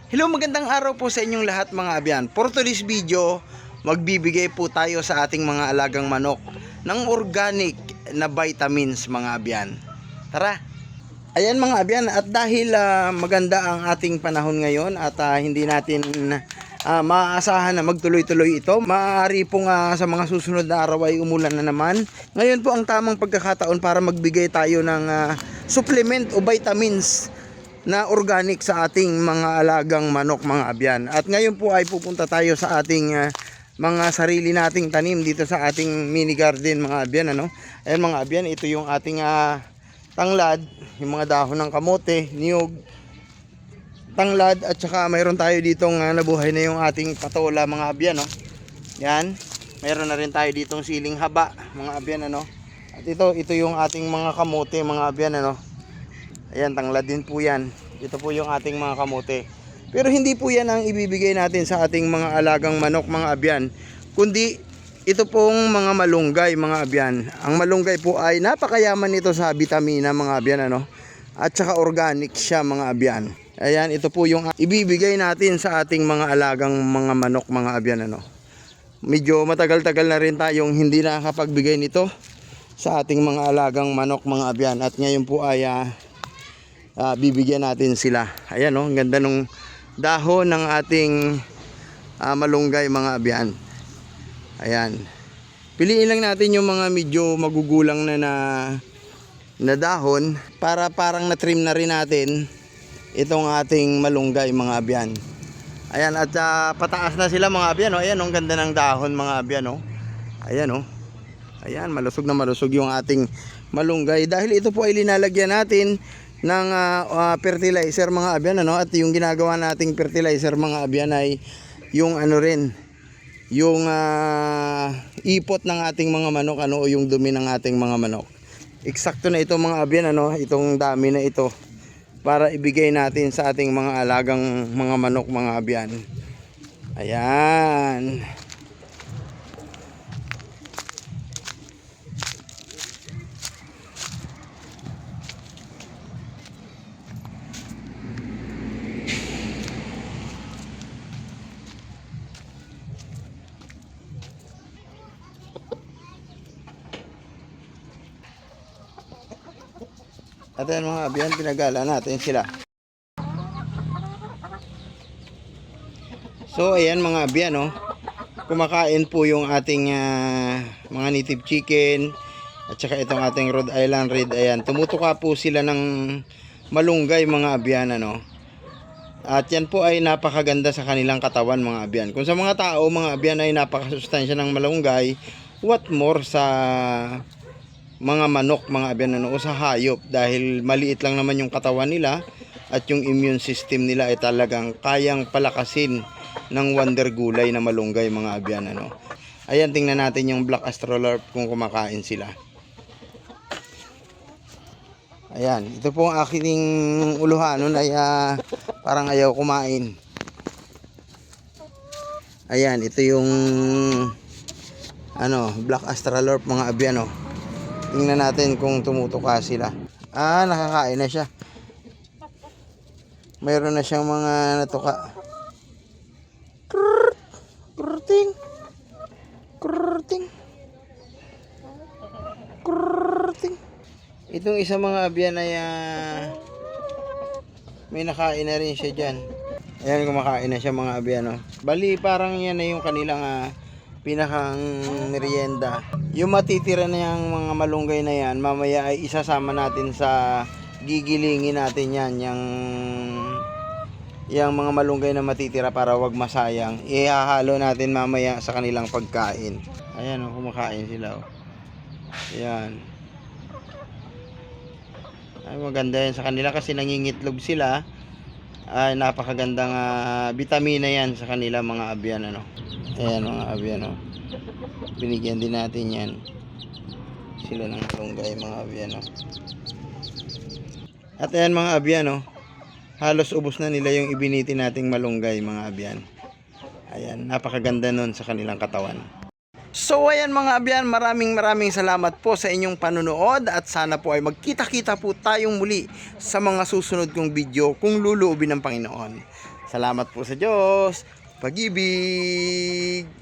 Hello, magandang araw po sa inyong lahat mga abyan. For today's video, magbibigay po tayo sa ating mga alagang manok ng organic na vitamins mga abyan. Tara! Ayan mga abyan, at dahil maganda ang ating panahon ngayon at hindi natin maaasahan na magtuloy-tuloy ito, maaari pong sa mga susunod na araw ay umulan na naman. Ngayon po ang tamang pagkakataon para magbigay tayo ng supplement o vitamins na organic sa ating mga alagang manok mga abyan. At ngayon po ay pupunta tayo sa ating mga sarili nating tanim dito sa ating mini garden mga abyan, ano. Ayan mga abyan, ito yung ating tanglad, yung mga dahon ng kamote, niyog, tanglad, at saka mayroon tayo ditong nabuhay na yung ating patola mga abyan, no. Yan, mayroon na rin tayo ditong siling haba mga abyan, ano. At ito yung ating mga kamote mga abyan, ano. Ayan, tanglad din po yan. Ito po yung ating mga kamote. Pero hindi po yan ang ibibigay natin sa ating mga alagang manok mga abyan, kundi ito pong mga malunggay mga abyan. Ang malunggay po ay napakayaman nito sa vitamina mga abyan, ano. At saka organic siya mga abyan. Ayan, ito po yung ibibigay natin sa ating mga alagang mga manok mga abyan, ano. Medyo matagal-tagal na rin tayong hindi nakakapagbigay nito sa ating mga alagang manok mga abyan. At ngayon po ay bibigyan natin sila. Ayan, oh, ang ganda nung dahon ng ating malunggay mga abyan. Ayan, piliin lang natin yung mga medyo magugulang na dahon para parang na-trim na rin natin itong ating malunggay mga abyan. Ayan, at pataas na sila mga abyan, oh. Ayan, oh, ang ganda ng dahon mga abyan, oh. Ayan, oh. Ayan, malusog na malusog yung ating malunggay dahil ito po ay linalagyan natin ng fertilizer mga abyan, ano. At yung ginagawa nating fertilizer mga abyan ay yung ano rin, yung ipot ng ating mga manok, ano, o yung dumi ng ating mga manok. Eksakto na ito mga abyan, ano, itong dami na ito para ibigay natin sa ating mga alagang mga manok mga abyan. Ayan. At yan mga abyan, pinagala natin sila. So ayan mga abyan, oh, kumakain po yung ating mga native chicken at saka itong ating Rhode Island Red. Ayan, tumutuka po sila ng malunggay mga abyan, ano. At yan po ay napakaganda sa kanilang katawan mga abyan. Kung sa mga tao mga abyan ay napakasustansya ng malunggay, what more sa mga manok mga abyan, ano, o sa hayop, dahil maliit lang naman yung katawan nila at yung immune system nila ay talagang kayang palakasin ng wonder gulay na malunggay mga abyan, ano. Ayan, tingnan natin yung black astrolorp kung kumakain sila. Ayan, ito po ang aking uluhanon ay parang ayaw kumain. Ayan, ito yung ano, black astrolorp mga abyan, oh. Tingnan natin kung tumutuka sila. Nakakain na siya. Mayroon na siyang mga natuka. Kurting. Kurting. Kurting. Itong isa mga abyan ay may nakain na rin siya dyan. Ayan, kumakain na siya mga abyan, oh. Bali, parang yan na yung kanilang pinakang merienda. Yung matitira na yung mga malunggay na yan, mamaya ay isasama natin sa gigilingin natin yan, yung mga malunggay na matitira para wag masayang. Ihahalo natin mamaya sa kanilang pagkain. Ayan, oh, kumakain sila, oh. Ayan. Ay, maganda yan sa kanila kasi nangingitlog sila. Ay, napakagandang vitamina yan sa kanila mga abyan, ano. Ayan mga abyan, oh. Binigyan din natin yan sila ng malunggay mga abyan, oh. At ayan mga abyan, oh, halos ubos na nila yung ibiniti nating malunggay mga abyan. Ayan, napakaganda nun sa kanilang katawan. So ayan mga abyan, maraming salamat po sa inyong panunood at sana po ay magkita-kita po tayong muli sa mga susunod kong video kung luluubin ng Panginoon. Salamat po sa Diyos. Pag-ibig.